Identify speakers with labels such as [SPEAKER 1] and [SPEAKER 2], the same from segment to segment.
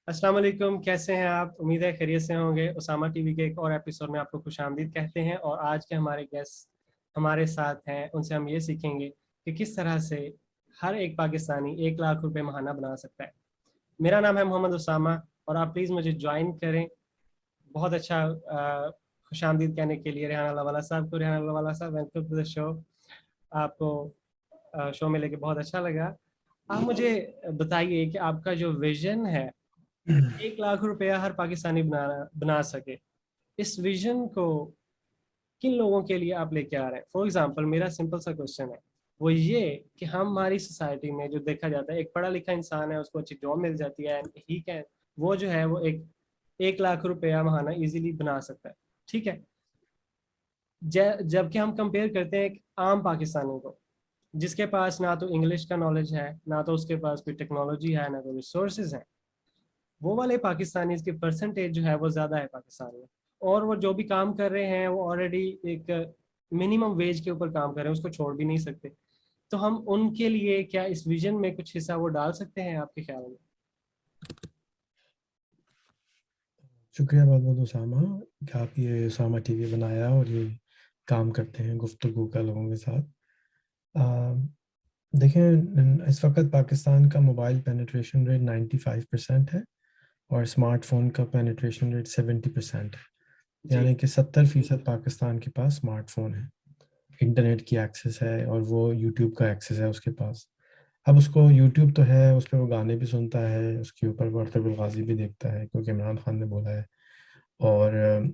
[SPEAKER 1] अस्सलाम वालेकुम, कैसे हैं आप? उम्मीद है खैरियत से होंगे। उसामा टीवी के एक और एपिसोड में आपको खुशामदीद कहते हैं। और आज के हमारे गेस्ट हमारे साथ हैं, उनसे हम ये सीखेंगे कि किस तरह से हर एक पाकिस्तानी 1 लाख रुपए महाना बना सकता है। मेरा नाम है मोहम्मद उसामा और आप प्लीज़ मुझे ज्वाइन करें। बहुत अच्छा खुशामदीद कहने के लिए रेहान अल्लाहवाला साहब को। रेहान अल्लाहवाला साहब, वेलकम टू द शो। आपको शो में लेके बहुत अच्छा लगा। आप मुझे बताइए कि आपका जो विजन है 1 लाख रुपया हर पाकिस्तानी बना सके, इस विजन को किन लोगों के लिए आप लेके आ रहे हैं? फॉर एग्जाम्पल, मेरा सिंपल सा क्वेश्चन है, वो ये कि हमारी सोसाइटी में जो देखा जाता है, एक पढ़ा लिखा इंसान है, उसको अच्छी जॉब मिल जाती है, ही कैन, वो जो है वो एक लाख रुपया महाना इजीली बना सकता है। ठीक है। जबकि हम कंपेयर करते हैं एक आम पाकिस्तानी को, जिसके पास ना तो इंग्लिश का नॉलेज है, ना तो उसके पास कोई टेक्नोलॉजी है, ना कोई रिसोर्सेज है। वो वाले पाकिस्तानी की परसेंटेज जो है वो ज़्यादा है पाकिस्तान में। और वो जो भी काम कर रहे हैं वो ऑलरेडी एक मिनिमम वेज के ऊपर काम कर रहे हैं, उसको छोड़ भी नहीं सकते। तो हम उनके लिए क्या इस विजन में कुछ हिस्सा वो डाल सकते हैं आपके ख्याल में?
[SPEAKER 2] शुक्रिया बहुत बहुत उसामा कि आप ये उसामा टीवी बनाया और ये काम करते हैं गुफ्तगू का लोगों के साथ। आ, देखें, इस वक्त पाकिस्तान का मोबाइल पेनिट्रेशन रेट 95% है और स्मार्टफोन का पेनिट्रेशन रेट 70% है।
[SPEAKER 1] जी।
[SPEAKER 2] यानी कि 70% पाकिस्तान के पास स्मार्टफोन है, इंटरनेट की एक्सेस है और वो यूट्यूब का एक्सेस है उसके पास। अब उसको यूट्यूब तो है, उस पर वो गाने भी सुनता है, उसके ऊपर बरतगुल गाजी भी देखता है क्योंकि इमरान खान ने बोला है, और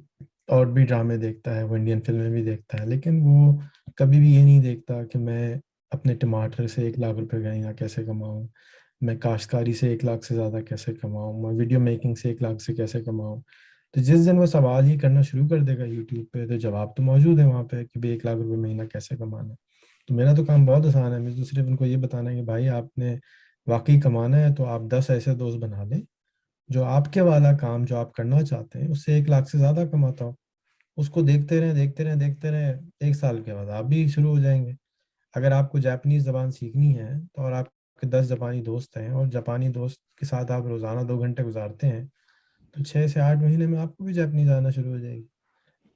[SPEAKER 2] और भी ड्रामे देखता है, वो इंडियन फिल्में भी देखता है। लेकिन वो कभी भी ये नहीं देखता कि मैं अपने टमाटर से 1 लाख रुपए महीना कैसे कमाऊं, मैं काश्तकारी से 1 लाख से ज़्यादा कैसे कमाऊं, मैं वीडियो मेकिंग से 1 लाख से कैसे कमाऊं। तो जिस दिन वो सवाल ही करना शुरू कर देगा यूट्यूब पे, तो जवाब तो मौजूद है वहाँ पे कि भाई 1 लाख रुपए महीना कैसे कमाना है। तो मेरा तो काम बहुत आसान है, मुझे तो सिर्फ उनको ये बताना है कि भाई आपने वाकई कमाना है तो आप 10 ऐसे दोस्त बना लें जो आपके वाला काम जो आप करना चाहते हैं उससे 1 लाख से ज्यादा कमाता हो। उसको देखते रहें देखते रहें देखते रहें, 1 साल के बाद आप भी शुरू हो जाएंगे। अगर आपको जापानीज जबान सीखनी है तो, और आपके 10 जापानी दोस्त हैं और जापानी दोस्त के साथ आप रोजाना 2 घंटे गुजारते हैं, तो 6 से 8 महीने में आपको भी जापानीज आना शुरू हो जाएगी।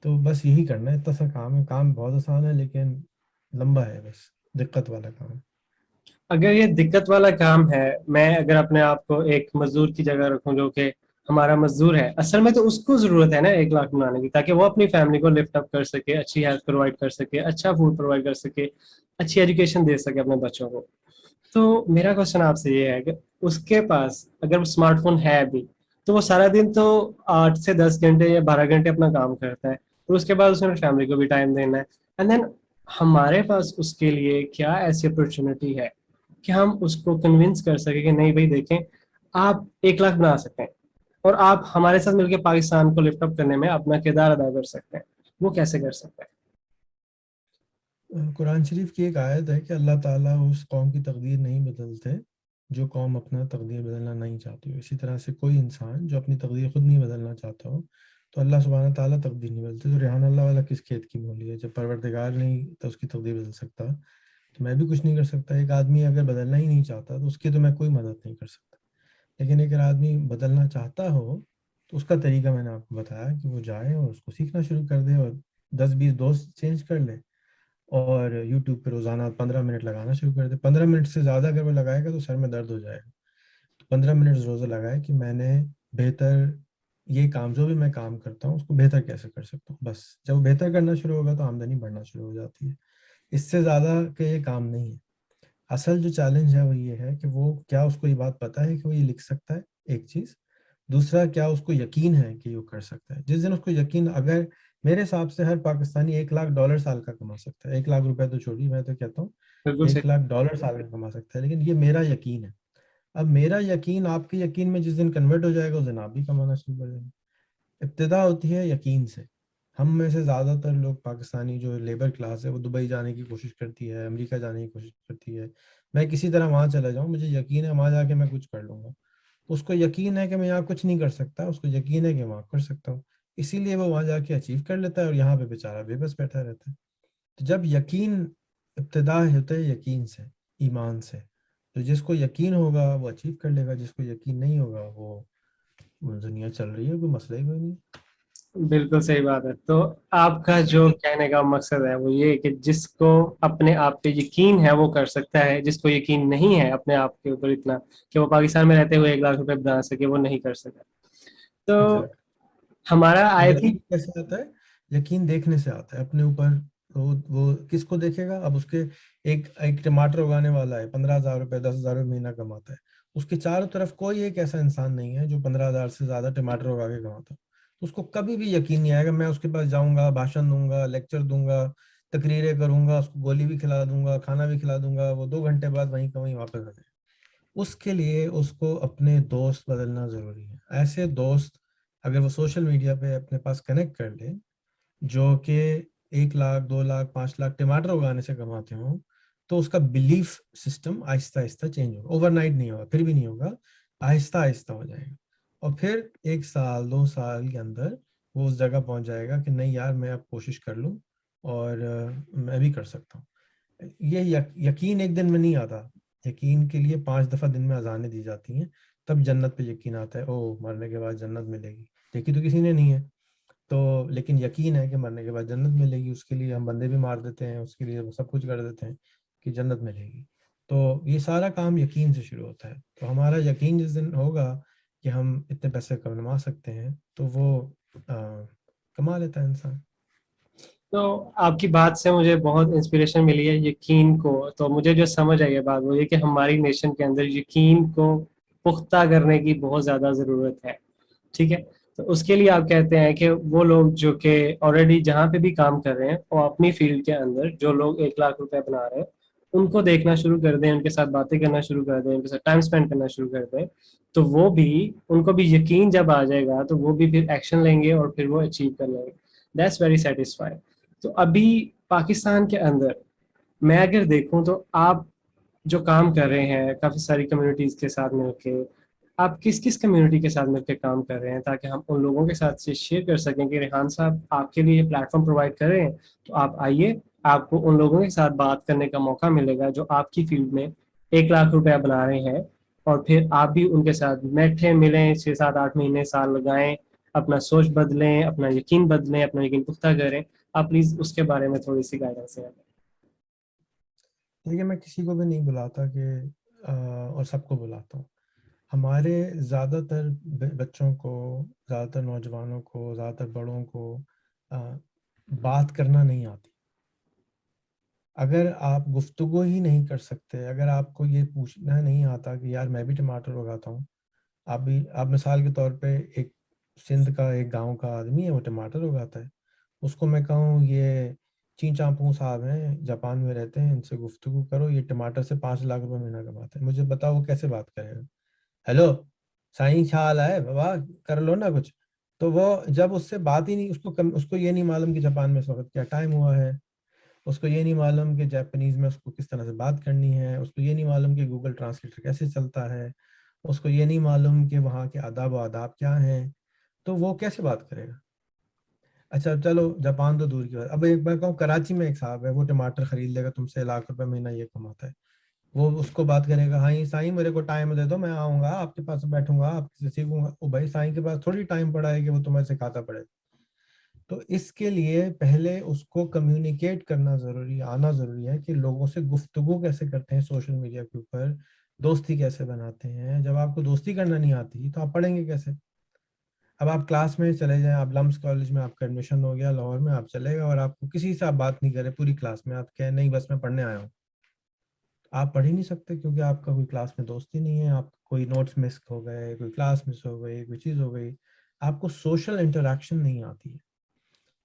[SPEAKER 2] तो बस यही करना है, इतना सा काम है। काम बहुत आसान है लेकिन लंबा है, बस दिक्कत वाला काम है।
[SPEAKER 1] अगर ये दिक्कत वाला काम है, मैं अगर अपने आप को एक मजदूर की जगह रखूं जो कि हमारा मजदूर है, असल में तो उसको जरूरत है ना 1 लाख बनाने की, ताकि वो अपनी फैमिली को लिफ्ट अप कर सके, अच्छी हेल्थ प्रोवाइड कर सके, अच्छा फूड प्रोवाइड कर सके, अच्छी एजुकेशन दे सके अपने बच्चों को। तो मेरा क्वेश्चन आपसे ये है कि उसके पास अगर स्मार्टफोन है भी, तो वो सारा दिन तो 8 से 10 घंटे या 12 घंटे अपना काम करता है, तो उसके बाद उसने फैमिली को भी टाइम देना है। एंड देन हमारे पास उसके लिए क्या ऐसी अपॉर्चुनिटी है कि हम उसको कन्विंस कर सके कि नहीं भाई देखें, आप 1 लाख बना सकते हैं और आप हमारे साथ मिलकर पाकिस्तान को लिफ्ट अप करने में अपना किरदार अदा कर सकते हैं। वो कैसे कर सकते हैं?
[SPEAKER 2] कुरान शरीफ की एक आयत है कि अल्लाह ताला उस कौम की तकदीर नहीं बदलते जो कौम अपना तकदीर बदलना नहीं चाहती हो। इसी तरह से कोई इंसान जो अपनी तकदीर खुद नहीं बदलना चाहता हो, तो अल्लाह सुब्हाना ताला तकदीर नहीं बदलते। तो रेहान अल्लाह वाला किस खेत की मोली है, जब परवरदिगार नहीं तो उसकी तकदीर बदल सकता, तो मैं भी कुछ नहीं कर सकता। एक आदमी अगर बदलना ही नहीं चाहता तो उसकी तो मैं कोई मदद नहीं कर सकता। लेकिन अगर आदमी बदलना चाहता हो तो उसका तरीका मैंने आपको बताया कि वो जाए और उसको सीखना शुरू कर दे और 10-20 दोस्त चेंज कर ले और यूट्यूब पे रोज़ाना 15 मिनट लगाना शुरू कर दे। 15 मिनट से ज़्यादा अगर वो लगाएगा तो सर में दर्द हो जाएगा। तो 15 मिनट रोज़ा लगाए कि मैंने बेहतर ये काम, जो भी मैं काम करता हूँ उसको बेहतर कैसे कर सकता हूँ। बस जब वो बेहतर करना शुरू होगा तो आमदनी बढ़ना शुरू हो जाती है। इससे ज़्यादा के ये काम नहीं है। असल जो चैलेंज है वो ये है कि वो क्या उसको ये बात पता है कि वो ये लिख सकता है, एक चीज़। दूसरा, क्या उसको यकीन है कि वो कर सकता है। जिस दिन उसको यकीन, अगर मेरे हिसाब से हर पाकिस्तानी 1 लाख डॉलर साल का कमा सकता है। 1 लाख रुपए तो छोड़िए, मैं तो कहता हूँ
[SPEAKER 1] बिल्कुल सही।
[SPEAKER 2] 1 लाख डॉलर साल का कमा सकता है, लेकिन ये मेरा यकीन है। अब मेरा यकीन आपके यकीन में जिस दिन कन्वर्ट हो जाएगा उस दिन आप भी कमाना शुरू कर देंगे। इब्तिदा होती है यकीन से। हम में से ज़्यादातर लोग पाकिस्तानी जो लेबर क्लास है वो दुबई जाने की कोशिश करती है, अमेरिका जाने की कोशिश करती है। मैं किसी तरह वहाँ चला जाऊँ, मुझे यकीन है वहाँ जाके मैं कुछ कर लूँगा। उसको यकीन है कि मैं यहाँ कुछ नहीं कर सकता, उसको यकीन है कि वहाँ कर सकता हूँ। इसीलिए वो वहाँ जाके अचीव कर लेता है और यहाँ पे बेचारा बेबस बैठा रहता है। तो जब यकीन, इब्तिदा होता है यकीन से, ईमान से। तो जिसको यकीन होगा वो अचीव कर लेगा, जिसको यकीन नहीं होगा वो वो दुनिया चल रही है, कोई मसला ही कोई नहीं।
[SPEAKER 1] बिल्कुल सही बात है। तो आपका जो कहने का मकसद है वो ये है कि जिसको अपने आप पे यकीन है वो कर सकता है, जिसको यकीन नहीं है अपने आप के ऊपर इतना कि वो पाकिस्तान में रहते हुए 1 लाख रुपए बना सके, वो नहीं कर सका। तो
[SPEAKER 2] एग्जैक्ट।
[SPEAKER 1] हमारा आई
[SPEAKER 2] यकीन
[SPEAKER 1] थिंक।
[SPEAKER 2] कैसे आता है? यकीन देखने से आता है अपने ऊपर। वो किसको देखेगा? अब उसके एक एक टमाटर उगाने वाला है, 15,000 रुपए 10,000 रुपये महीना कमाता है। उसके चारों तरफ कोई एक ऐसा इंसान नहीं है जो 15,000 से ज्यादा टमाटर उगा के कमाता हो। तो उसको कभी भी यकीन नहीं आएगा मैं उसके पास जाऊंगा, भाषण दूंगा, लेक्चर दूंगा, तकरीरें करूंगा, उसको गोली भी खिला दूंगा, खाना भी खिला दूंगा, वो 2 घंटे बाद वहीं का वहीं वापस आ जाएगा। उसके लिए उसको अपने दोस्त बदलना जरूरी है। ऐसे दोस्त अगर वो सोशल मीडिया पे अपने पास कनेक्ट कर ले, जो कि 1 लाख 2 लाख 5 लाख टमाटर उगाने से कमाते हो, तो उसका belief system Aahista Aahista change होगा। ओवरनाइट नहीं होगा, फिर भी नहीं होगा, आहिस्ता आहिस्ता हो जाएगा। और फिर 1 साल 2 साल के अंदर वो उस जगह पहुंच जाएगा कि नहीं यार मैं अब कोशिश कर लूँ और मैं भी कर सकता हूँ। ये यकीन एक दिन में नहीं आता। यकीन के लिए 5 दफा दिन में अजानें दी जाती हैं, तब जन्नत पे यकीन आता है। ओ मरने के बाद जन्नत मिलेगी, देखी तो किसी ने नहीं है। तो लेकिन यकीन है कि मरने के बाद जन्नत मिलेगी, उसके लिए हम बंदे भी मार देते हैं, उसके लिए सब कुछ कर देते हैं कि जन्नत मिलेगी। तो ये सारा काम यकीन से शुरू होता है। तो हमारा यकीन जिस दिन होगा कि हम इतने पैसे कमा सकते हैं, तो वो कमा लेता है इंसान।
[SPEAKER 1] तो आपकी बात से मुझे बहुत इंस्पिरेशन मिली है यकीन को। तो मुझे जो समझ आई है बात वो ये कि हमारी नेशन के अंदर यकीन को पुख्ता करने की बहुत ज्यादा जरूरत है। ठीक है। तो उसके लिए आप कहते हैं कि वो लोग जो कि ऑलरेडी जहाँ पे भी काम कर रहे हैं और अपनी फील्ड के अंदर जो लोग 1 लाख रुपए बना रहे हैं उनको देखना शुरू कर दें, उनके साथ बातें करना शुरू कर दें, उनके साथ टाइम स्पेंड करना शुरू कर दें। तो वो भी, उनको भी यकीन जब आ जाएगा तो वो भी फिर एक्शन लेंगे और फिर वो अचीव कर लेंगे। That's very satisfied. तो अभी पाकिस्तान के अंदर मैं अगर देखूं तो आप जो काम कर रहे हैं काफी सारी कम्युनिटीज के साथ मिलके, आप किस किस कम्युनिटी के साथ मिलकर काम कर रहे हैं ताकि हम उन लोगों के साथ से शेयर कर सकें कि रेहान साहब आपके लिए प्लेटफॉर्म प्रोवाइड कर रहे हैं, तो आप आइए, आपको उन लोगों के साथ बात करने का मौका मिलेगा जो आपकी फील्ड में 1 लाख रुपया बना रहे हैं। और फिर आप भी उनके साथ बैठे मिलें, 6 7 8 महीने साल लगाएं, अपना सोच बदलें, अपना यकीन बदलें, अपना यकीन पुख्ता करें। आप प्लीज उसके बारे में थोड़ी सी गाइडेंस दें।
[SPEAKER 2] देखिए मैं किसी को भी नहीं बुलाता कि और सबको बुलाता हूँ। हमारे ज़्यादातर बच्चों को, ज़्यादातर नौजवानों को, ज़्यादातर बड़ों को अ, बात करना नहीं आती। अगर आप गुफ्तगू ही नहीं कर सकते, अगर आपको ये पूछना नहीं आता कि यार मैं भी टमाटर उगाता हूँ। आप मिसाल के तौर पे एक सिंध का एक गांव का आदमी है, वो टमाटर उगाता है। उसको मैं कहूँ ये ची चांपू साहब हैं, जापान में रहते हैं, इनसे गुफ्तगू करो, ये टमाटर से 5 लाख रुपए महीना कमाते हैं, मुझे बताओ वो कैसे बात करेगा? हेलो साईं क्या हाल है बाबा, कर लो ना कुछ। तो वो जब उससे बात ही नहीं, उसको ये नहीं मालूम कि जापान में इस वक्त क्या टाइम हुआ है, उसको ये नहीं मालूम कि जापानीज में उसको किस तरह से बात करनी है, उसको ये नहीं मालूम कि गूगल ट्रांसलेटर कैसे चलता है, उसको ये नहीं मालूम कि वहाँ के आदाब व आदाब क्या हैं, तो वो कैसे बात करेगा? अच्छा चलो जापान तो दूर की बात, अब एक बार कहूँ कराची में एक साहब है, वो टमाटर खरीद लेगा तुमसे, 1 लाख रुपए महीना ये कमाता है। वो उसको बात करेगा, हाँ ये साईं मेरे को टाइम दे दो, मैं आऊंगा आपके पास बैठूंगा आपसे सीखूंगा। वो भाई साईं के पास थोड़ी टाइम पड़ा है कि वो तुम्हें सिखाता पड़े। तो इसके लिए पहले उसको कम्युनिकेट करना जरूरी, आना जरूरी है कि लोगों से गुफ्तगू कैसे करते हैं सोशल मीडिया के ऊपर, दोस्ती कैसे बनाते हैं। जब आपको दोस्ती करना नहीं आती तो आप पढ़ेंगे कैसे? अब आप क्लास में चले जाएं, आप लम्स कॉलेज में आपका एडमिशन हो गया लाहौर में, आप चले गए और आपको किसी से आप बात नहीं करे पूरी क्लास में, आप कहें नहीं बस मैं पढ़ने आया हूँ, आप पढ़ ही नहीं सकते क्योंकि आपका कोई क्लास में दोस्त ही नहीं है। आप कोई नोट्स मिस हो गए, कोई क्लास मिस हो गई, कोई चीज़ हो गई, आपको सोशल इंटरेक्शन नहीं आती है।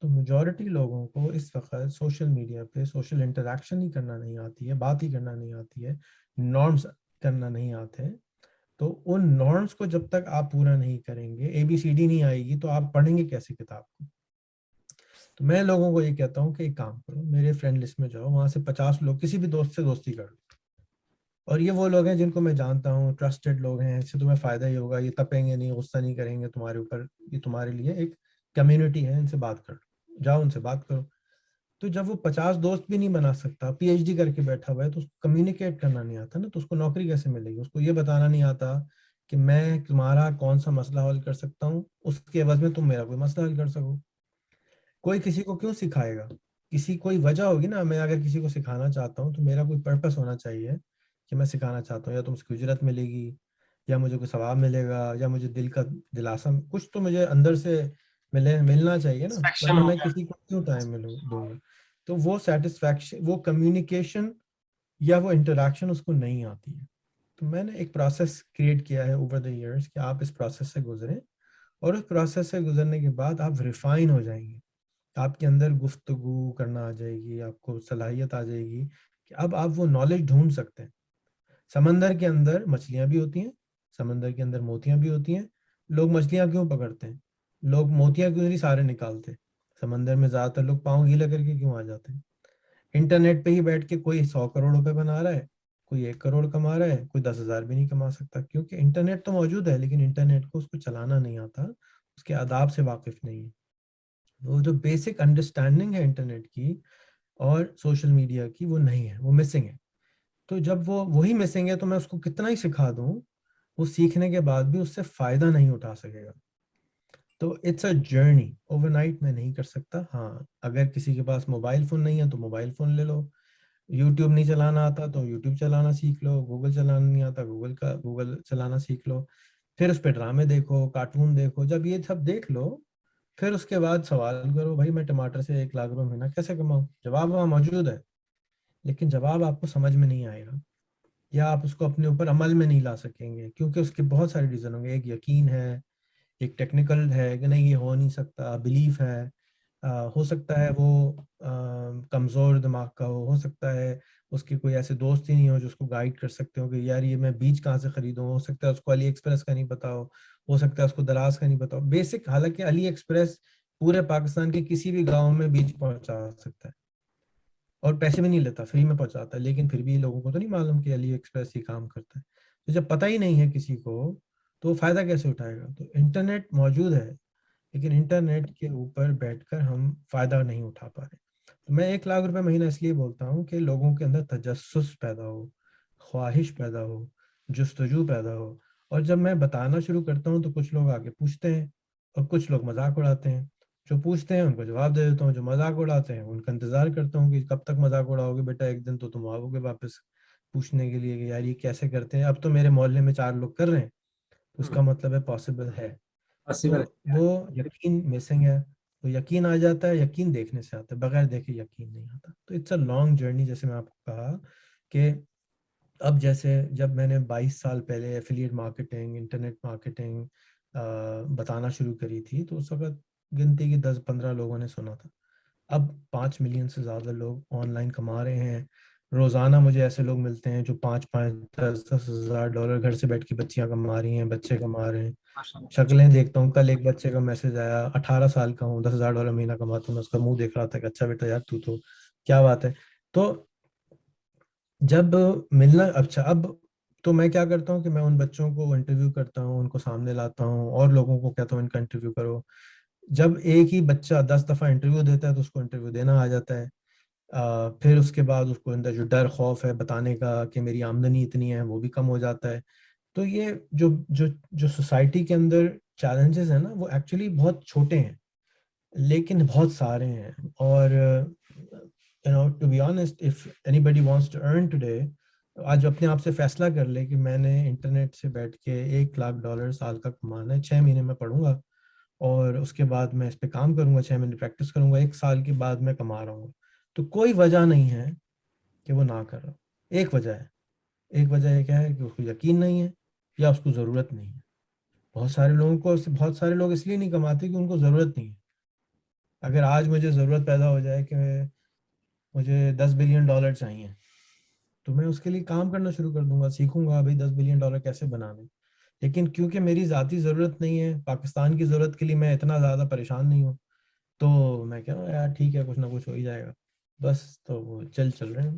[SPEAKER 2] तो मेजॉरिटी लोगों को इस वक्त सोशल मीडिया पे सोशल इंटरेक्शन ही करना नहीं आती है, बात ही करना नहीं आती है, नॉर्म्स करना नहीं आते। तो उन नॉर्म्स को जब तक आप पूरा नहीं करेंगे, ABCD नहीं आएगी, तो आप पढ़ेंगे कैसे किताब को? तो मैं लोगों को ये कहता हूँ कि एक काम करो, मेरे फ्रेंड लिस्ट में जाओ, वहां से 50 लोग, किसी भी दोस्त से दोस्ती कर लो। और ये वो लोग हैं जिनको मैं जानता हूँ, ट्रस्टेड लोग हैं, इससे तुम्हें फायदा ही होगा, ये तपेंगे नहीं, गुस्सा नहीं करेंगे तुम्हारे ऊपर, ये तुम्हारे लिए एक कम्युनिटी है, इनसे बात कर लो, जाओ उनसे बात करो। तो जब वो 50 दोस्त भी नहीं बना सकता, PhD करके बैठा हुआ है, तो उसको कम्युनिकेट करना नहीं आता ना, तो उसको नौकरी कैसे मिलेगी? उसको ये बताना नहीं आता कि मैं तुम्हारा कौन सा मसला हल कर सकता हूँ, उसके एवज में तुम मेरा कोई मसला हल कर सको। कोई किसी को क्यों सिखाएगा? किसी कोई वजह होगी ना। मैं अगर किसी को सिखाना चाहता हूँ तो मेरा कोई पर्पस होना चाहिए कि मैं सिखाना चाहता हूँ, या तो मुझे उजरत मिलेगी, या मुझे कोई सवाब मिलेगा, या मुझे दिल का दिलासा, कुछ तो मुझे अंदर से मिलना चाहिए ना,
[SPEAKER 1] सेटिस्फेक्शन
[SPEAKER 2] वरना
[SPEAKER 1] हो
[SPEAKER 2] मैं
[SPEAKER 1] गया।
[SPEAKER 2] किसी को क्यों टाइम मिलूँ दूंगा। तो वो सेटिस्फैक्शन, वो कम्युनिकेशन या वो इंटरेक्शन उसको नहीं आती है। तो मैंने एक प्रोसेस क्रिएट किया है ओवर द इयर्स कि आप इस प्रोसेस से गुजरें, और उस प्रोसेस से गुजरने के बाद आप रिफाइन हो जाएंगे। आपके अंदर गुफ्तगू करना आ जाएगी, आपको सलाहियत आ जाएगी कि अब आप वो नॉलेज ढूंढ सकते हैं। समंदर के अंदर मछलियां भी होती हैं, समंदर के अंदर मोतियां भी होती हैं। लोग मछलियां क्यों पकड़ते हैं? लोग मोतियां क्यों नहीं सारे निकालते? समंदर में ज्यादातर लोग पाँव गीला करके क्यों आ जाते हैं? इंटरनेट पे ही बैठ के कोई 100 करोड़ रुपए बना रहा है, कोई 1 करोड़ कमा रहा है, कोई 10,000 भी नहीं कमा सकता, क्योंकि इंटरनेट तो मौजूद है लेकिन इंटरनेट को उसको चलाना नहीं आता, उसके आदाब से वाकिफ नहीं है। वो जो बेसिक अंडरस्टैंडिंग है इंटरनेट की और सोशल मीडिया की, वो नहीं है, वो मिसिंग है। तो जब वो वही मिसिंग है तो मैं उसको कितना ही सिखा दूं, वो सीखने के बाद भी उससे फायदा नहीं उठा सकेगा। तो इट्स अ जर्नी, ओवरनाइट में नहीं कर सकता। हाँ, अगर किसी के पास मोबाइल फोन नहीं है तो मोबाइल फोन ले लो। यूट्यूब नहीं चलाना आता तो यूट्यूब चलाना सीख लो। गूगल चलाना नहीं आता, गूगल चलाना सीख लो। फिर उस पर ड्रामे देखो, कार्टून देखो। जब ये सब देख लो, फिर उसके बाद सवाल करो, भाई मैं टमाटर से 1 लाख रुपए महीना कैसे कमाऊं? जवाब वहाँ मौजूद है, लेकिन जवाब आपको समझ में नहीं आएगा, या आप उसको अपने ऊपर अमल में नहीं ला सकेंगे, क्योंकि उसके बहुत सारे रीजन होंगे। एक यकीन है, एक टेक्निकल है कि नहीं ये हो नहीं सकता, बिलीफ है। हो सकता है वो कमज़ोर दिमाग का हो सकता है उसके कोई ऐसे दोस्त ही नहीं हो जो उसको गाइड कर सकते हो कि यार ये मैं बीज कहाँ से खरीदूं। हो सकता है उसको अली एक्सप्रेस का नहीं पता हो सकता है उसको दराज का नहीं पता हो। बेसिक, हालांकि अली एक्सप्रेस पूरे पाकिस्तान के किसी भी गांव में बीज पहुंचा सकता है और पैसे भी नहीं लेता, फ्री में पहुंचाता है, लेकिन फिर भी लोगों को तो नहीं मालूम कि अली एक्सप्रेस ही काम करता है। तो जब पता ही नहीं है किसी को, तो वो फायदा कैसे उठाएगा? तो इंटरनेट मौजूद है, लेकिन इंटरनेट के ऊपर बैठकर हम फायदा नहीं उठा पा रहे। तो मैं 1 लाख रुपए महीना इसलिए बोलता हूँ कि लोगों के अंदर तजस्सुस पैदा हो, ख्वाहिश पैदा हो, जुस्तजू पैदा हो। और जब मैं बताना शुरू करता हूँ तो कुछ लोग आके पूछते हैं और कुछ लोग मजाक उड़ाते हैं। जो पूछते हैं उनको जवाब दे देता हूँ, जो मजाक उड़ाते हैं उनका इंतजार करता हूँ कि कब तक मजाक उड़ाओगे बेटा, एक दिन तो तुम आओगे वापस पूछने के लिए कि यार ये कैसे करते हैं। अब तो मेरे मोहल्ले में 4 लोग कर रहे हैं, तो उसका मतलब है पॉसिबल है। तो
[SPEAKER 1] पॉसिबल है।
[SPEAKER 2] वो यकीन मिसिंग है। तो यकीन आ जाता है, यकीन देखने से आता है, बगैर देखे यकीन नहीं आता। तो इट्स अ लॉन्ग जर्नी, जैसे मैं आपको कहा कि अब जैसे जब मैंने 22 साल पहले एफिलिएट मार्केटिंग, इंटरनेट मार्केटिंग बताना शुरू करी थी, तो उस वक्त गिनती की 10-15 लोगों ने सुना था। अब 5 मिलियन से ज़्यादा लोग ऑनलाइन कमा रहे हैं। रोज़ाना मुझे ऐसे लोग मिलते हैं जो 5-5, 10-10 हज़ार डॉलर घर से बैठ के बच्चियां कमा रही हैं, बच्चे कमा रहे हैं।
[SPEAKER 1] माशाल्लाह।
[SPEAKER 2] शक्लें देखता हूँ, कल एक बच्चे का मैसेज आया, 18 साल का हूँ, 10,000 डॉलर महीना कमाता हूँ। मैं उसका मुंह देख रहा था कि अच्छा बेटा यार तू तो क्या बात है। तो जब मिलना, अच्छा अब तो मैं क्या करता हूँ कि मैं उन बच्चों को इंटरव्यू करता हूँ, उनको सामने लाता हूँ और लोगों को कहता हूँ इनका इंटरव्यू करो। जब एक ही बच्चा 10 दफा इंटरव्यू देता है तो उसको इंटरव्यू देना आ जाता है। फिर उसके बाद उसको अंदर जो डर खौफ है बताने का कि मेरी आमदनी इतनी है, वो भी कम हो जाता है। तो ये जो जो जो सोसाइटी के अंदर चैलेंजेस है ना, वो एक्चुअली बहुत छोटे हैं लेकिन बहुत सारे हैं। और to be honest, if anybody wants to earn today, आज अपने आप से फैसला कर ले कि मैंने इंटरनेट से बैठ के 1 लाख डॉलर साल का कमाना है, 6 महीने में पढ़ूंगा और उसके बाद मैं इस पे काम करूंगा, 6 महीने प्रैक्टिस करूंगा, 1 साल के बाद मैं कमा रहा हूँ। तो कोई वजह नहीं है कि वो ना कर रहा। एक वजह है, एक वजह ये क्या है कि उसको यकीन नहीं है या उसको ज़रूरत नहीं है। बहुत सारे लोग इसलिए नहीं कमाते कि उनको ज़रूरत नहीं है। अगर आज मुझे ज़रूरत पैदा हो जाए कि मुझे 10 बिलियन डॉलर चाहिए, तो मैं उसके लिए काम करना शुरू कर दूंगा, सीखूंगा भाई 10 बिलियन डॉलर कैसे बनाने। लेकिन क्योंकि मेरी ज़ाती ज़रूरत नहीं है, पाकिस्तान की ज़रूरत के लिए मैं इतना ज़्यादा परेशान नहीं हूँ, तो मैं कह रहा हूँ यार ठीक है, कुछ ना कुछ हो ही जाएगा। बस तो वो चल रहे हैं।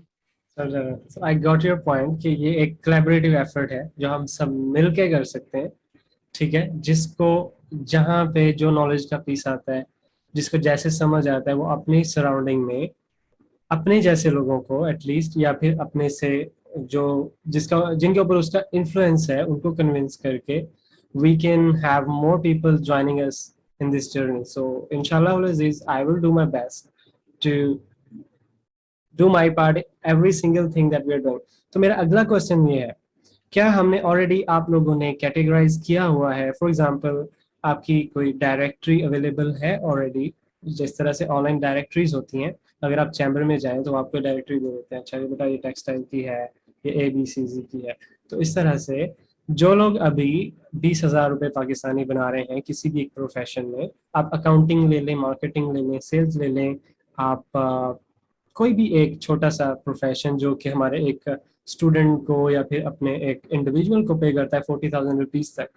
[SPEAKER 1] Sir I got your point कि ये एक कोलैबोरेटिव एफर्ट है जो हम सब मिल के कर सकते हैं। ठीक है, जिसको जहाँ पे जो नॉलेज का पीस आता है, जिसको जैसे समझ आता है, वो अपनी सराउंडिंग में अपने जैसे लोगों को एटलीस्ट, या फिर अपने से जो जिनके ऊपर उसका इन्फ्लुएंस है उनको कन्विंस करके we can have more people joining us in this journey. So inshallah Aziz, I will do my best to do my part every single thing that we are doing. तो मेरा अगला question ये है, क्या हमने already आप लोगों ने कैटेगराइज किया हुआ है? फॉर एग्जांपल आपकी कोई डायरेक्टरी अवेलेबल है ऑलरेडी, जिस तरह से ऑनलाइन डायरेक्टरीज होती हैं, अगर आप चैम्बर में जाएं तो आपको डायरेक्टरी दे देते हैं, अच्छा ये बेटा ये टेक्सटाइल की है, ये ABCZ की है। तो इस तरह से जो लोग अभी 20,000 रुपये पाकिस्तानी बना रहे हैं किसी भी एक प्रोफेशन में, आप अकाउंटिंग ले लें, मार्केटिंग ले लें, सेल्स ले लें, आप कोई भी एक छोटा सा प्रोफेशन जो कि हमारे एक स्टूडेंट को या फिर अपने एक इंडिविजुअल को पे करता है 40,000 रुपीज तक,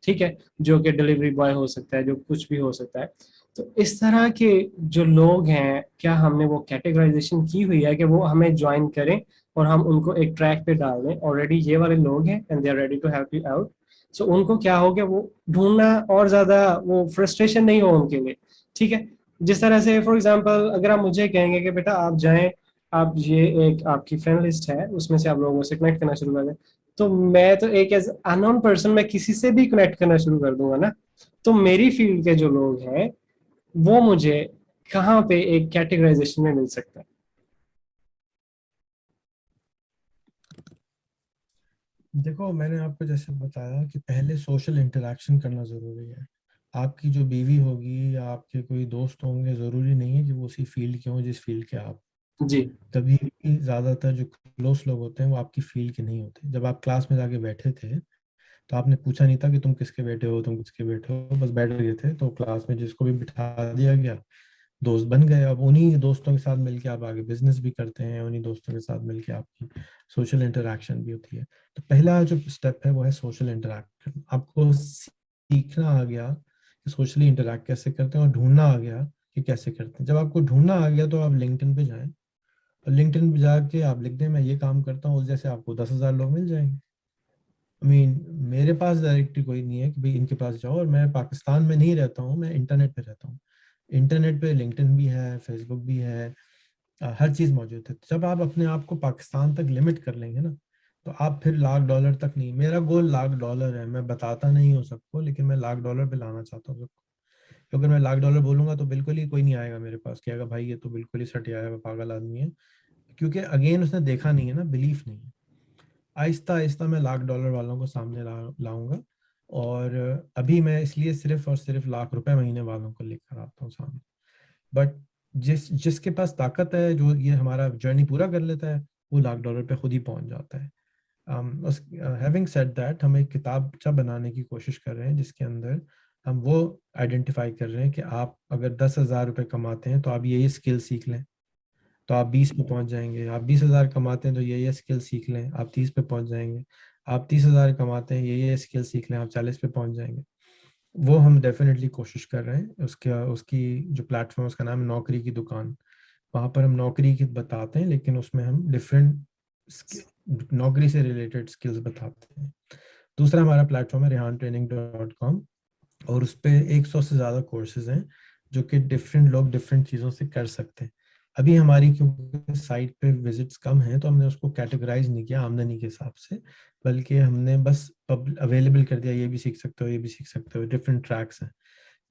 [SPEAKER 1] ठीक है, जो कि डिलीवरी बॉय हो सकता है, जो कुछ भी हो सकता है। तो इस तरह के जो लोग हैं, क्या हमने वो कैटेगराइजेशन की हुई है कि वो हमें ज्वाइन करें और हम उनको एक ट्रैक पे डाल दें? ऑलरेडी ये वाले लोग हैं and they are ready to help you out. So उनको क्या हो गया, वो ढूंढना और ज्यादा वो फ्रस्ट्रेशन नहीं हो उनके लिए, ठीक है। जिस तरह से फॉर एग्जांपल अगर आप मुझे कहेंगे कि बेटा आप जाएं, आप ये एक आपकी फ्रेंड लिस्ट है उसमें से आप लोगों से कनेक्ट करना शुरू कर दें, तो मैं तो एक एज अननोन पर्सन मैं किसी से भी कनेक्ट करना शुरू कर दूंगा ना। तो मेरी फील्ड के जो लोग हैं वो मुझे कहाँ पे एक कैटेगराइजेशन में मिल सकता है?
[SPEAKER 2] देखो, मैंने आपको जैसे बताया कि पहले सोशल इंटरेक्शन करना ज़रूरी है। आपकी जो बीवी होगी या आपके कोई दोस्त होंगे, ज़रूरी नहीं है कि वो उसी फील्ड के हों जिस फील्ड के आप।
[SPEAKER 1] जी
[SPEAKER 2] कभी भी ज़्यादातर जो क्लोज लोग होते हैं वो आपकी फील्ड के नहीं होते। जब आप क्लास में जाके बैठे थे तो आपने पूछा नहीं था कि तुम किसके बेटे हो, तुम किसके बेटे हो, बस बैठ गए थे। तो क्लास में जिसको भी बिठा दिया गया, दोस्त बन गए। अब उन्हीं दोस्तों के साथ मिलके आप आगे बिजनेस भी करते हैं, उन्हीं दोस्तों के साथ मिलके आपकी सोशल इंटरेक्शन भी होती है। तो पहला जो स्टेप है वो है सोशल इंटरेक्शन। आपको सीखना आ गया कि सोशली इंटरेक्ट कैसे करते हैं और ढूंढना आ गया कि कैसे करते हैं। जब आपको ढूंढना आ गया तो आप लिंक्डइन पे जाएं और लिंक्डइन पे जाके आप लिख दें मैं ये काम करता हूँ, उस जैसे आपको 10,000 लोग मिल जाएंगे। आई मीन मेरे पास डायरेक्टली कोई नहीं है कि भाई इनके पास जाओ, और मैं पाकिस्तान में नहीं रहता हूँ, मैं इंटरनेट पे रहता हूँ। इंटरनेट पे लिंक्डइन भी है, फेसबुक भी है, हर चीज़ मौजूद है। तो जब आप अपने आप को पाकिस्तान तक लिमिट कर लेंगे ना, तो आप फिर $1,00,000 तक नहीं, मेरा गोल $1,00,000 है, मैं बताता नहीं हूँ सबको, लेकिन मैं $1,00,000 पे लाना चाहता हूँ सबको। क्योंकि मैं $1,00,000 बोलूंगा तो बिल्कुल ही कोई नहीं आएगा मेरे पास, कहेगा भाई ये तो बिल्कुल ही सटिया है, पागल आदमी है। क्योंकि अगेन उसने देखा नहीं है ना, बिलीफ नहीं है। आहिस्ता आहिस्ता मैं $1,00,000 वालों को सामने लाऊंगा। और अभी मैं इसलिए सिर्फ और सिर्फ ₹1,00,000 महीने वालों को लेकर आता हूँ सामने। बट जिसके पास ताकत है, जो ये हमारा जर्नी पूरा कर लेता है, वो $1,00,000 पे खुद ही पहुंच जाता है। हैविंग सेड दैट, हम एक किताबचा बनाने की कोशिश कर रहे हैं जिसके अंदर हम वो आइडेंटिफाई कर रहे हैं कि आप अगर ₹10,000 कमाते हैं तो आप ये स्किल सीख लें तो आप 20 पे पहुंच जाएंगे। आप 20,000 कमाते हैं तो ये स्किल सीख लें, आप 30 पे पहुंच जाएंगे। आप 30,000 कमाते हैं, ये स्किल सीख लें, आप 40 पे पहुंच जाएंगे। वो हम डेफिनेटली कोशिश कर रहे हैं। उसकी जो प्लेटफॉर्म, उसका नाम है नौकरी की दुकान। वहाँ पर हम नौकरी की बताते हैं, लेकिन उसमें हम डिफरेंट नौकरी से रिलेटेड स्किल्स बताते हैं। दूसरा हमारा प्लेटफॉर्म है rehantraining.com, और उस पे 100 से ज़्यादा कोर्सेज हैं जो कि डिफरेंट लोग डिफरेंट चीज़ों से कर सकते हैं। अभी हमारी क्योंकि साइट पे विजिट्स कम हैं तो हमने उसको कैटेगराइज नहीं किया आमदनी के हिसाब से, बल्कि हमने बस अवेलेबल कर दिया, ये भी सीख सकते हो, ये भी सीख सकते हो, डिफरेंट ट्रैक्स हैं।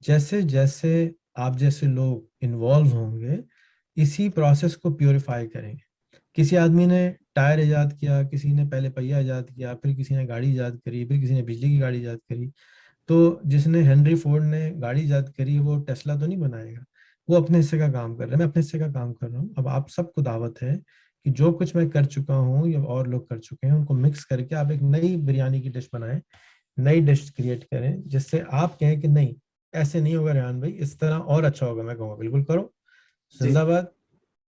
[SPEAKER 2] जैसे जैसे आप जैसे लोग इन्वॉल्व होंगे, इसी प्रोसेस को प्योरीफाई करेंगे। किसी आदमी ने टायर इजाद किया, किसी ने पहले पहिया इजाद किया, फिर किसी ने गाड़ी इजाद करी, फिर किसी ने बिजली की गाड़ी इजाद करी। तो जिसने हेनरी फोर्ड ने गाड़ी इजाद करी वो टेस्ला तो नहीं बनाएगा। वो अपने हिस्से का काम कर रहा है, मैं अपने हिस्से का काम कर रहा हूँ। अब आप सबको दावत है कि जो कुछ मैं कर चुका हूँ या और लोग कर चुके हैं उनको मिक्स करके आप एक नई बिरयानी की डिश बनाएं, नई डिश क्रिएट करें, जिससे आप कहें कि नहीं ऐसे नहीं होगा रेहान भाई, इस तरह और अच्छा होगा। मैं कहूँगा बिल्कुल करो,
[SPEAKER 1] जी
[SPEAKER 2] जिंदाबाद।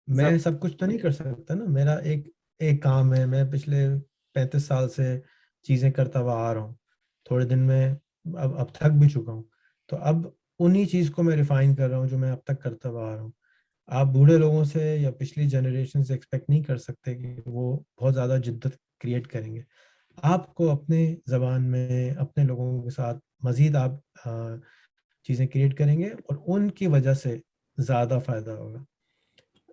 [SPEAKER 2] मैं
[SPEAKER 1] सब।
[SPEAKER 2] सब कुछ तो नहीं कर सकता ना, मेरा एक एक काम है, मैं पिछले 35 साल से चीजें करता हुआ आ रहा हूँ। थोड़े दिन में अब थक भी चुका हूँ। तो अब उन्हीं चीज को मैं रिफाइन कर रहा हूँ जो मैं अब तक करता हुआ आ रहा हूँ। आप बूढ़े लोगों से या पिछली जनरेशन से एक्सपेक्ट नहीं कर सकते कि वो बहुत ज्यादा जिद्दत क्रिएट करेंगे। आपको अपने जबान में अपने लोगों के साथ मजीद आप चीजें क्रिएट करेंगे और उनकी वजह से ज्यादा फायदा होगा।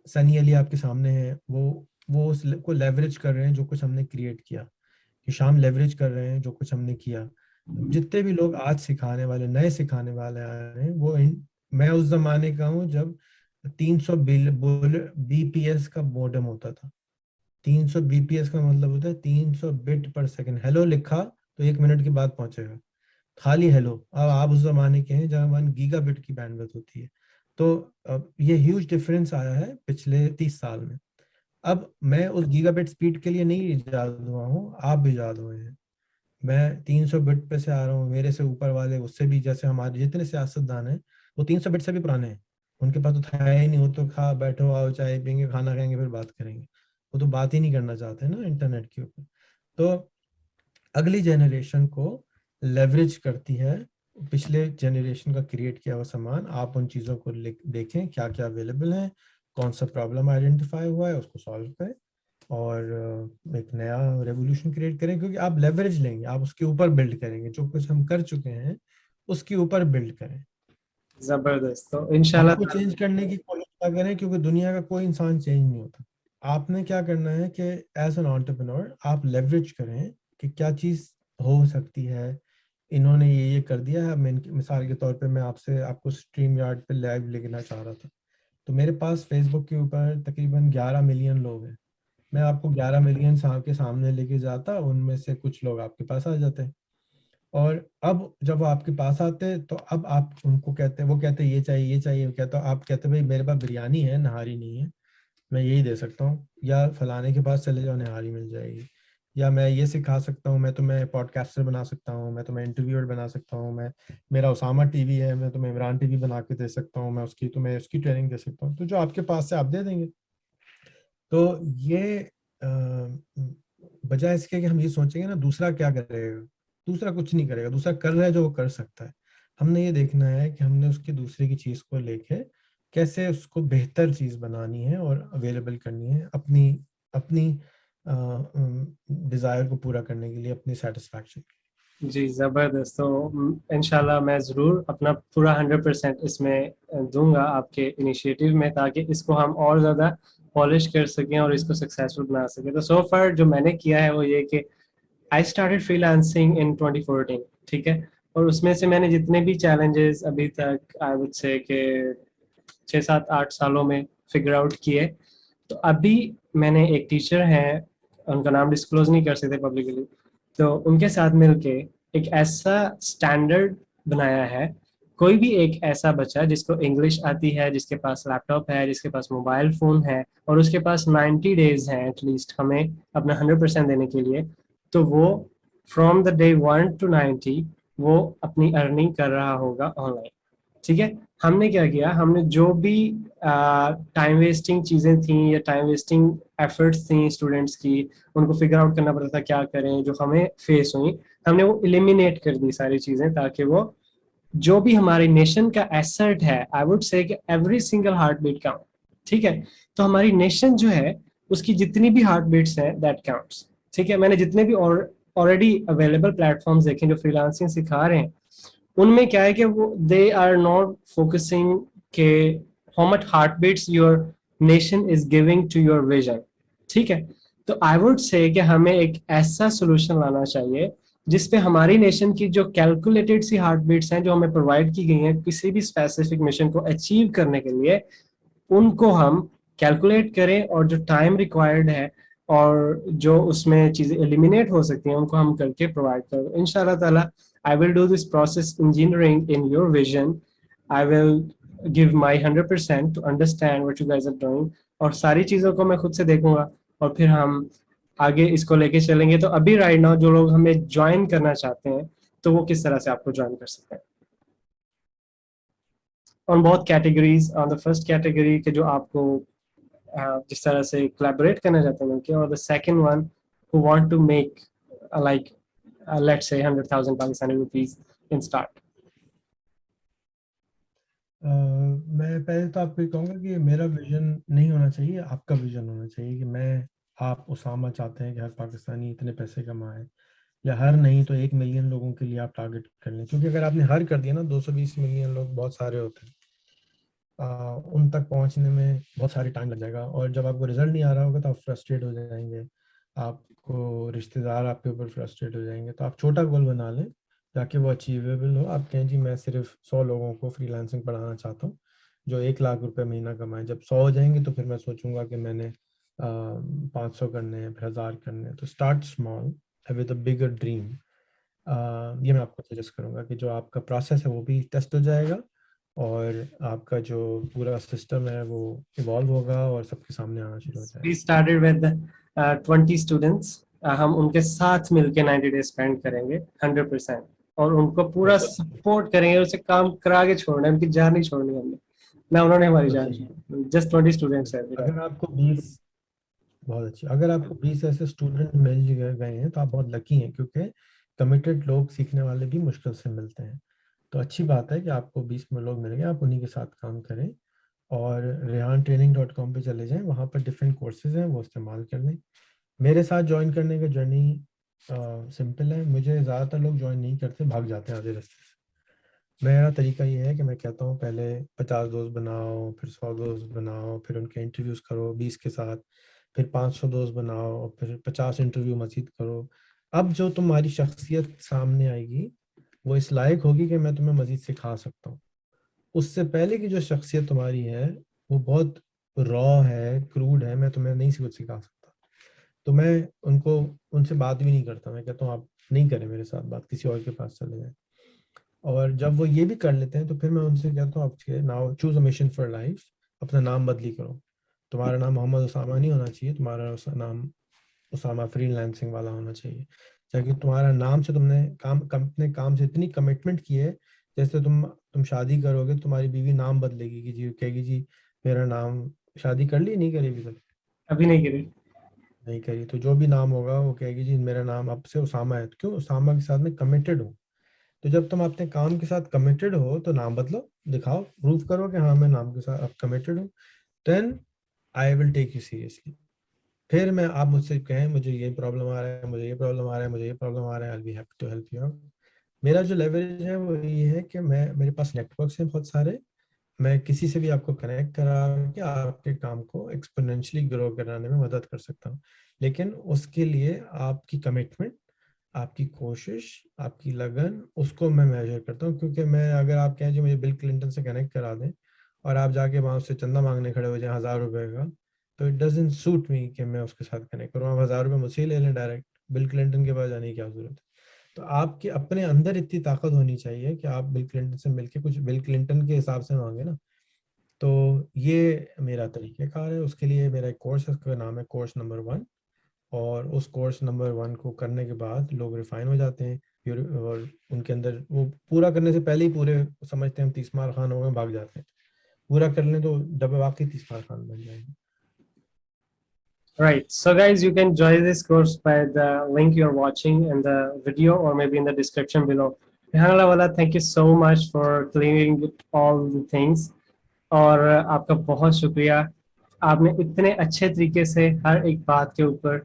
[SPEAKER 2] सनी अली आपके सामने है, वो वो को लेवरेज कर रहे हैं जो कुछ हमने क्रिएट किया। हिशाम लेवरेज कर रहे हैं जो कुछ हमने किया। जितने भी लोग आज सिखाने वाले, नए सिखाने वाले आ रहे हैं, मैं उस जमाने का हूँ जब 300 बीपीएस का मॉडेम होता था। 300 बीपीएस का मतलब होता है 300 बिट पर सेकंड। हेलो लिखा तो 1 मिनट के बाद पहुंचेगा, खाली हेलो। अब आप उस जमाने के हैं जहाँ 1 गीगाबिट की बैंडविड्थ होती है। तो अब ये ह्यूज डिफरेंस आया है पिछले 30 साल में। अब मैं उस गीगाबिट स्पीड के लिए नहीं इजाद हुआ हूँ, आप भी इजाद हुए हैं। मैं 300 बिट पे से आ रहा हूँ, मेरे से ऊपर वाले उससे भी, जैसे हमारे जितने सियासतदान हैं वो 300 बिट से भी पुराने हैं। उनके पास तो था ही नहीं, वो तो खा बैठो आओ चाय पियेंगे खाना खाएंगे फिर बात करेंगे। वो तो बात ही नहीं करना चाहते ना इंटरनेट के ऊपर। तो अगली जनरेशन को लेवरेज करती है पिछले जनरेशन का क्रिएट किया हुआ सामान। आप उन चीज़ों को देखें क्या क्या अवेलेबल है, कौन सा प्रॉब्लम आइडेंटिफाई हुआ है, उसको सॉल्व करें और एक नया रेवोल्यूशन क्रिएट करें। क्योंकि आप लेवरेज लेंगे, आप उसके ऊपर बिल्ड करेंगे, जो कुछ हम कर चुके हैं उसके ऊपर बिल्ड करें।
[SPEAKER 1] जबरदस्त। तो इंशाल्लाह
[SPEAKER 2] हमको चेंज करने की कोशिश ना करें, क्योंकि दुनिया का कोई इंसान चेंज नहीं होता। आपने क्या करना है कि एज एन एंटरप्रेन्योर आप लेवरेज करें कि क्या चीज़ हो सकती है। इन्होंने ये कर दिया है। मैं मिसाल के तौर पे मैं आपको स्ट्रीम यार्ड पे लाइव लेना चाह रहा था, तो मेरे पास फेसबुक के ऊपर तकरीबन 11 मिलियन लोग हैं। मैं आपको 11 मिलियन के सामने लेके जाता, उनमें से कुछ लोग आपके पास आ जाते। और अब जब वो आपके पास आते तो अब आप उनको कहते, वो कहते ये चाहिए ये चाहिए, कहता आप कहते भाई मेरे पास बिरयानी है, नहारी नहीं है, मैं यही दे सकता हूँ, या फलाने के पास चले जाओ नहारी मिल जाएगी, या मैं ये सिखा सकता हूँ, मैं तुम्हें पॉडकास्टर बना सकता हूँ, मैं तुम्हें इंटरव्यूअर बना सकता हूँ, मैं मेरा उसामा टीवी है, मैं तुम्हें इमरान टीवी बना के दे सकता हूँ, मैं तुम्हें उसकी ट्रेनिंग दे सकता हूँ। तो जो आपके पास से आप दे देंगे। तो ये बजाय इसके कि हम ये सोचेंगे ना दूसरा क्या करेगा, दूसरा कुछ नहीं करेगा, दूसरा कर रहा है जो वो कर सकता है। हमने ये देखना है कि हमने उसकी दूसरे की चीज को लेके कैसे उसको बेहतर चीज बनानी है और अवेलेबल करनी है अपनी अपनी डिजायर को पूरा करने के लिए, अपनी सेटिस्फैक्शन।
[SPEAKER 1] जी जबरदस्त। तो इंशाल्लाह मैं ज़रूर अपना पूरा 100% इसमें दूंगा आपके इनिशिएटिव में, ताकि इसको हम और ज़्यादा पॉलिश कर सकें और इसको सक्सेसफुल बना सकें। तो सो फार जो मैंने किया है वो ये कि आई स्टार्टेड फ्रीलांसिंग इन 2014, ठीक है। और उसमें से मैंने जितने भी चैलेंजेस अभी तक आई वुड से कि 6 7 8 सालों में फिगर आउट किए। तो अभी मैंने एक टीचर हैं, उनका नाम डिस्क्लोज नहीं कर सकते पब्लिकली, तो उनके साथ मिलके एक ऐसा स्टैंडर्ड बनाया है। कोई भी एक ऐसा बच्चा जिसको इंग्लिश आती है, जिसके पास लैपटॉप है, जिसके पास मोबाइल फोन है, और उसके पास 90 डेज हैं एटलीस्ट हमें अपना 100% देने के लिए, तो वो फ्रॉम द डे 1 to 90 वो अपनी अर्निंग कर रहा होगा ऑनलाइन। ठीक है। हमने क्या किया, हमने जो भी टाइम वेस्टिंग चीजें थी या टाइम वेस्टिंग एफर्ट्स थी स्टूडेंट्स की, उनको फिगर आउट करना पड़ता था क्या करें, जो हमें फेस हुई, हमने वो इलिमिनेट कर दी सारी चीजें, ताकि वो जो भी हमारी नेशन का एसेट है, I would say every single heart beat count. ठीक है। तो हमारी नेशन जो है उसकी जितनी भी हार्ट बीट्स हैं दैट काउंट्स। ठीक है। मैंने जितने भी ऑलरेडी अवेलेबल प्लेटफॉर्म्स देखे जो फ्रीलांसिंग सिखा रहे हैं, उनमें क्या है कि वो दे आर नॉट फोकसिंग के how much heart beats your nation is giving to your vision. ठीक है। तो आई वुड से कि हमें एक ऐसा सोल्यूशन लाना चाहिए जिसपे हमारी नेशन की जो कैलकुलेटेड सी हार्ट बीट्स हैं जो हमें प्रोवाइड की गई हैं किसी भी स्पेसिफिक मिशन को अचीव करने के लिए, उनको हम कैलकुलेट करें, और जो टाइम रिक्वायर्ड है और जो उसमें चीजें एलिमिनेट हो सकती हैं उनको हम करके प्रोवाइड करें इंशाल्लाह ताला। I will do this process engineering in your vision. I will give my 100% to understand what you guys are doing, और सारी चीजों को मैं खुद से देखूंगा, और फिर हम आगे इसको लेके चलेंगे। तो अभी राइट नाउ जो लोग हमें ज्वाइन करना चाहते हैं, तो वो किस तरह से आपको ज्वाइन कर सकते हैं? ऑन बहुत categories, on the first category के जो आपको जिस तरह से कोलैबोरेट करना चाहते हैं उनके, और the second one who want to make like let's say 100,000 Pakistani rupees in start.
[SPEAKER 2] मैं पहले तो आपको ये कहूँगा कि मेरा विजन नहीं होना चाहिए, आपका विजन होना चाहिए कि आप उसामा चाहते हैं कि हर पाकिस्तानी इतने पैसे कमाए, या हर नहीं तो 1 मिलियन लोगों के लिए आप टारगेट कर लें। क्योंकि अगर आपने हर कर दिया ना, 220 मिलियन लोग बहुत सारे होते हैं। उन तक पहुंचने में बहुत सारी टाइम लग जाएगा, और जब आपको रिजल्ट नहीं आ रहा होगा तो आप फ्रस्ट्रेट हो जाएंगे, आपको रिश्तेदार आपके ऊपर फ्रस्ट्रेट हो जाएंगे। तो आप छोटा गोल बना लें ताकि वो अचीवेबल हो। आप कहें जी मैं सिर्फ 100 लोगों को फ्रीलांसिंग पढ़ाना चाहता हूँ जो 1 लाख रुपए महीना कमाए। जब 100 हो जाएंगे तो फिर मैं सोचूंगा कि मैंने 500 करने हैं, फिर 1000 करने हैं। तो start small with a bigger dream. ये मैं आपको सजेस्ट करूंगा कि जो आपका प्रोसेस है वो भी टेस्ट हो जाएगा, और आपका जो पूरा सिस्टम है वो इवॉल्व होगा और सबके सामने आना शुरू हो
[SPEAKER 1] We
[SPEAKER 2] जाएगा।
[SPEAKER 1] started with 20 students. हम उनके साथ मिलके 90 डेज स्पेंड करेंगे 100%, और उनको पूरा
[SPEAKER 2] बहुत
[SPEAKER 1] सपोर्ट करेंगे, उसे काम करा के छोड़ना है, उनकी जान नहीं छोड़नी हमने, ना उन्होंने हमारी
[SPEAKER 2] बहुत
[SPEAKER 1] जान
[SPEAKER 2] सही।
[SPEAKER 1] छोड़नी। जस्ट 20 स्टूडेंट्स है अभी तक।
[SPEAKER 2] अगर आपको 20 बहुत अच्छी, अगर आपको 20 ऐसे स्टूडेंट मिल गए हैं तो आप बहुत लकी हैं, क्योंकि कमिटेड लोग सीखने वाले भी मुश्किल से मिलते हैं। तो अच्छी बात है कि आपको 20 में लोग मिल गए, आप उन्हीं के साथ काम करें। और rehantraining.com पे चले जाएं, वहाँ पर डिफरेंट कोर्सेज हैं, वो इस्तेमाल कर लें। मेरे साथ ज्वाइन करने का जर्नी सिंपल है। मुझे ज़्यादातर लोग ज्वाइन नहीं करते, भाग जाते हैं आधे रास्ते से। मेरा तरीका ये है कि मैं कहता हूँ पहले 50 दोस्त बनाओ, फिर 100 दोस्त बनाओ, फिर उनके इंटरव्यूज़ करो 20 के साथ, फिर 500 दोस्त बनाओ, फिर 50 इंटरव्यू मजीद करो। अब जो तुम्हारी शख्सियत सामने आएगी वो इस लायक होगी कि मैं तुम्हें मजीद सिखा सकता हूँ। उससे पहले की जो शख्सियत तुम्हारी है वो बहुत रॉ है, क्रूड है, मैं तुम्हें नहीं कुछ सिखा सकता। तो मैं उनको उनसे बात भी नहीं करता, मैं कहता हूँ आप नहीं करें मेरे साथ बात, किसी और के पास चले जाएं। और जब वो ये भी कर लेते हैं तो फिर मैं उनसे कहता हूँ आपके now choose a mission for life, अपना नाम बदली करो। तुम्हारा नाम मोहम्मद उसामा नहीं होना चाहिए, तुम्हारा नाम उसामा फ्रीलांसिंग वाला होना चाहिए। ताकि तुम्हारा नाम से तुमने अपने काम से इतनी कमिटमेंट की है, जैसे तुम शादी करोगे तुम्हारी बीवी नाम बदलेगी कि जी कहेगी जी मेरा नाम, शादी कर ली नहीं करी अभी तक?
[SPEAKER 1] अभी नहीं गिरे।
[SPEAKER 2] नहीं करी, तो जो भी नाम होगा वो कहेगी जी मेरा नाम अब से उसामा है। तो क्यों? उसामा के साथ मैं कमिटेड हूँ। तो जब तुम अपने काम के साथ कमिटेड हो तो नाम बदलो, दिखाओ, प्रूव करो कि हाँ मैं नाम के साथ अब कमिटेड हूँ। Then I will take you seriously. फिर मैं, आप मुझसे कहें मुझे ये प्रॉब्लम आ रहा है, मुझे ये प्रॉब्लम आ रहा है, मुझे ये प्रॉब्लम आ रहा है, I will be happy to help you out. मेरा जो लेवरेज है वो ये है कि मैं, मेरे पास नेटवर्क्स हैं बहुत सारे। मैं किसी से भी आपको कनेक्ट करा के आपके काम को एक्सपोनेंशियली ग्रो कराने में मदद कर सकता हूँ। लेकिन उसके लिए आपकी कमिटमेंट, आपकी कोशिश, आपकी लगन, उसको मैं मेजर करता हूँ। क्योंकि मैं, अगर आप कहें जी मुझे बिल क्लिंटन से कनेक्ट करा दें और आप जाके वहाँ उससे चंदा मांगने खड़े हो जाए 1000 रुपए का, तो इट डजंट सूट मी कि मैं उसके साथ कनेक्ट करूँ। आप 1000 रुपये मुझसे ही ले लें डायरेक्ट, बिल क्लिंटन के पास जाने की क्या जरूरत है? तो आपके अपने अंदर इतनी ताकत होनी चाहिए कि आप बिल क्लिंटन से मिलके कुछ बिल क्लिंटन के हिसाब से मांगे ना। तो ये मेरा तरीक़ेकार है। उसके लिए मेरा एक कोर्स है, उसका नाम है कोर्स नंबर 1। और उस कोर्स नंबर 1 को करने के बाद लोग रिफाइन हो जाते हैं, और उनके अंदर वो पूरा करने से पहले ही पूरे समझते हैं हम 30 मार खान हो गए, भाग जाते हैं। पूरा कर लें तो डबे वाकई 30 मार खान बन जाएंगे।
[SPEAKER 1] Right. So guys, you can join this course by the link you're watching in the video or maybe in the description below. Rehanala wala, thank you so much for clearing all the things. और आपका बहुत शुक्रिया। आपने इतने अच्छे तरीके से हर एक बात के ऊपर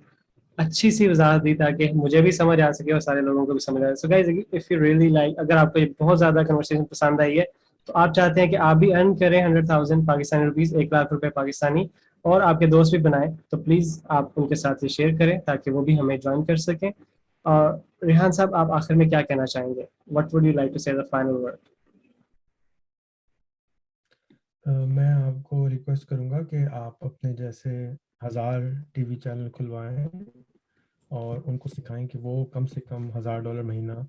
[SPEAKER 1] अच्छी सी वजाहत दी ताकि मुझे भी समझ आ सके और सारे लोगों को भी समझ आए। So guys, if you really like, अगर आपको ये बहुत ज़्यादा कन्वर्सेशन पसंद आई है तो आप चाहते हैं कि आप भी अर्न करें 100,000 पाकिस्तानी रुपीज़, 1 लाख रुपए पाकिस्तानी, और आपके दोस्त भी बनाएं, तो प्लीज़ आप उनके साथ ये शेयर करें ताकि वो भी हमें ज्वाइन कर सकें। और रेहान साहब, आप आखिर में क्या कहना चाहेंगे? What would you like to say the final word?
[SPEAKER 2] मैं आपको रिक्वेस्ट करूंगा कि आप अपने जैसे 1000 टीवी चैनल खुलवाएं और उनको सिखाएं कि वो कम से कम $1000 महीना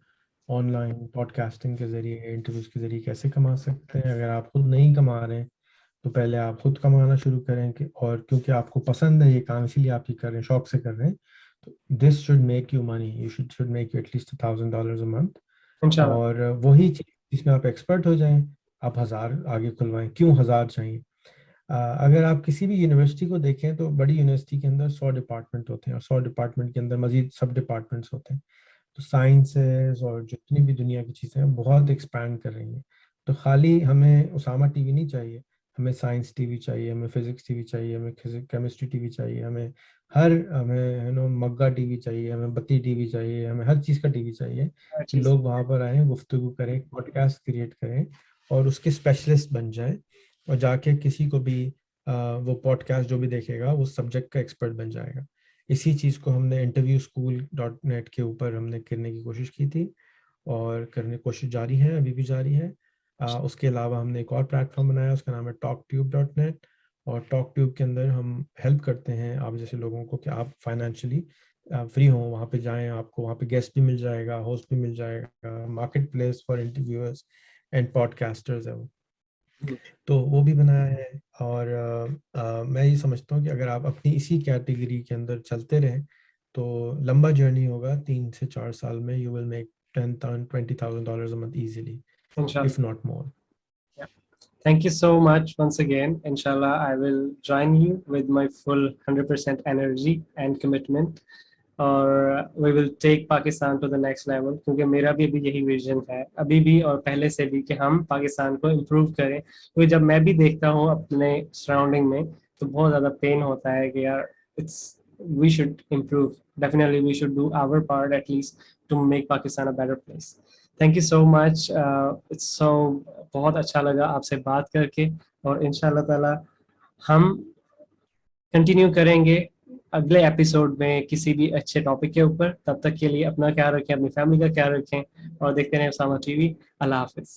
[SPEAKER 2] ऑनलाइन पॉडकास्टिंग के ज़रिए, इंटरव्यूज़ के ज़रिए कैसे कमा सकते हैं। अगर आप खुद नहीं कमा रहे हैं तो पहले आप खुद कमाना शुरू करें। कि और क्योंकि आपको पसंद है ये काम, इसीलिए आप ये कर रहे हैं, शौक से कर रहे हैं, तो this should make you money, you should make you at least $1000 a month.
[SPEAKER 1] इंशाल्लाह।
[SPEAKER 2] और वही चीज़ जिसमें आप एक्सपर्ट हो जाएं, आप 1000 आगे खुलवाएं। क्यों 1000 चाहिए? अगर आप किसी भी यूनिवर्सिटी को देखें तो बड़ी यूनिवर्सिटी के अंदर 100 डिपार्टमेंट होते हैं, और 100 डिपार्टमेंट के अंदर मजीद सब डिपार्टमेंट्स होते हैं। तो साइंसेस और जितनी भी दुनिया की चीज़ें हैं बहुत एक्सपैंड कर रही हैं। तो खाली हमें उसामा टीवी नहीं चाहिए, हमें साइंस टीवी चाहिए, हमें फिजिक्स टीवी चाहिए, हमें केमिस्ट्री टीवी चाहिए, हमें मग्गा टीवी चाहिए, हमें बत्ती टीवी चाहिए, हमें हर चीज़ का टीवी चाहिए।
[SPEAKER 1] हर
[SPEAKER 2] कि
[SPEAKER 1] चीज़।
[SPEAKER 2] लोग वहाँ पर आएँ, गुफ्तगू करें, पॉडकास्ट क्रिएट करें और उसके स्पेशलिस्ट बन जाएं। और जाके किसी को भी वो पॉडकास्ट जो भी देखेगा वो सब्जेक्ट का एक्सपर्ट बन जाएगा। इसी चीज़ को हमने interviewschool.net के ऊपर हमने करने की कोशिश की थी और करने की कोशिश जारी है, अभी भी जारी है। उसके अलावा हमने एक और प्लेटफॉर्म बनाया, उसका नाम है talktube.net, और talktube के अंदर हम हेल्प करते हैं आप जैसे लोगों को कि आप फाइनेंशियली फ्री हो, वहाँ पे जाएं, आपको वहाँ पे गेस्ट भी मिल जाएगा, होस्ट भी मिल जाएगा, market place for interviewers and podcasters है वो। तो वो भी बनाया है। और मैं ये समझता हूँ कि अगर आप अपनी इसी कैटेगरी के अंदर चलते रहें तो लंबा जर्नी होगा, 3 से 4 साल में you will make $10,000-20,000 a month easily,
[SPEAKER 1] इंशाल्लाह।
[SPEAKER 2] if not more.
[SPEAKER 1] Yeah. Thank you so much once again. Inshallah, I will join you with my full 100% energy and commitment. और we will take Pakistan to the next level, क्योंकि मेरा भी अभी यही vision है अभी भी और पहले से भी कि हम पाकिस्तान को इम्प्रूव करें। क्योंकि जब मैं भी देखता हूँ अपने सराउंडिंग में तो बहुत ज़्यादा पेन होता है कि यार it's we should improve. Definitely we should do our part at least to make Pakistan a better place. Thank you so much. It's so बहुत अच्छा लगा आपसे बात करके और इंशाल्लाह ताला हम कंटिन्यू करेंगे अगले एपिसोड में किसी भी अच्छे टॉपिक के ऊपर। तब तक के लिए अपना ख्याल रखें, अपनी फैमिली का ख्याल रखें और देखते रहें उसामा टीवी। अल्लाह हाफिज।